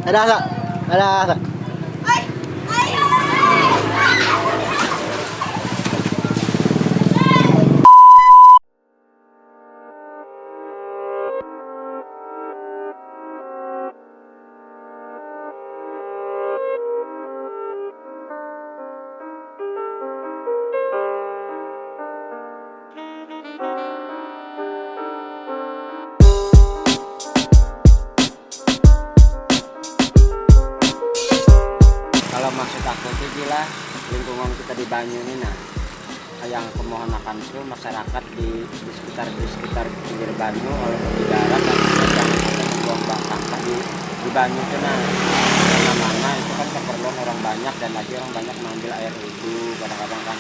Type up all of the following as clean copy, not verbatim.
Ada asa. Ada asa. Kalau maksud aku sih gila lingkungan kita di Banyu ini, nah yang aku mohon akan itu masyarakat di sekitar pinggir Banyu oleh di darat dan jangan sampai membuang sampah di Banyu itu, nah mana-mana itu kan keperluan orang banyak dan lagi orang banyak mengambil air wudhu, kadang-kadang kan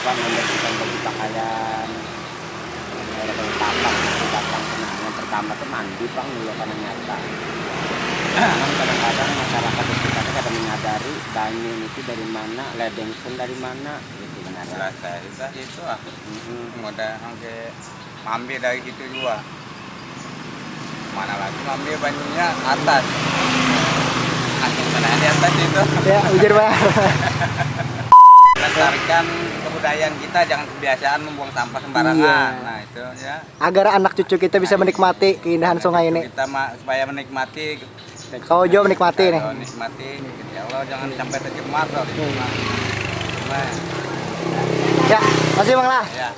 membersihkan baju pakaian, air tapak datang. Nah yang pertama tuh mandi bang dulu karena nyata. Kan kadang-kadang masyarakat di sekitarnya kadang menyadari Banyu itu dari mana, ledeng pun dari mana, gitu benar. Selesai itu ah, udah sampai ambil dari situ juga. Mana lagi ambil Banyunya atas, angin sana di atas itu. Ya, ujar Pak. Lestarikan kebudayaan kita, jangan kebiasaan membuang sampah sembarangan. Iya. Nah itu ya. Agar anak cucu kita bisa menikmati keindahan sungai ini. Kita supaya menikmati. Kau Jo menikmati nih. Menikmati, ya Allah jangan sampai tercemar loh. Nah, Ya, masih Bang lah. ya.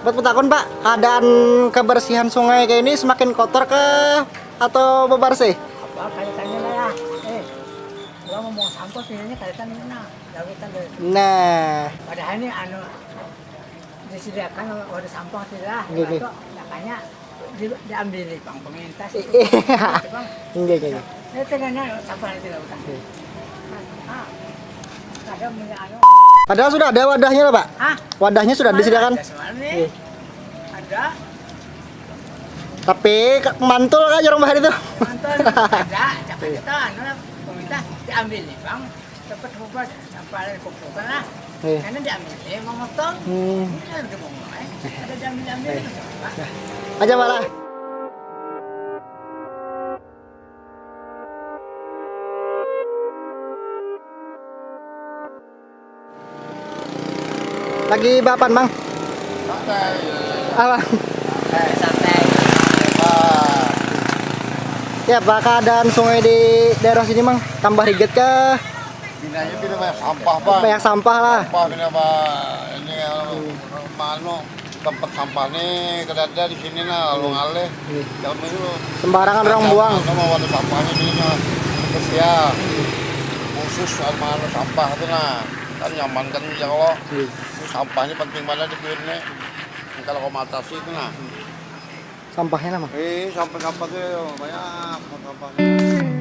Buat petakun Pak, keadaan kebersihan sungai kayak ini semakin kotor ke atau bebersih? Apa kaitannya lah ya? Kalau mau buang sampah pilihnya kaitannya mana? Jawitan deh. Nah, Padahal ini disediakan wadah sampah tidak. Gini. Itu makanya diambil nih bang pemerintah. Bang, enggak. ini tengahnya sampah tidak udah. Kadang punya Padahal sudah ada wadahnya loh Pak. Ah, Wadahnya sudah disediakan. ada soal nih. Ada. Tapi mantul kan orang bahar itu. Mantan ada, dapat kita pemerintah diambil nih bang. Dapat buat sampah kumpulkan lah. Karena diambil nih mau motong. Ini kan udah mau mulai. Ada diambil Aja malah. Lagi bapan Bang? Santai. Apa? santai. Ya Pak, keadaan sungai di daerah sini Bang tambah riget kah? Binanya tidak banyak sampah bang. Banyak sampah lah. Sampah bina bang. Ini mana tempat sampah nih kedada di sini nah lalu ngalih. Dalam itu Sembarangan orang buang. sama wadah sampahnya di sini spesial. Khusus sama sampah itu nah kan nyaman kan ya Allah. Sampahnya penting mana di sini. Kalau kau matasi itu nah. Sampahnya lah Bang. Sampah-sampah tuh banyak sampah.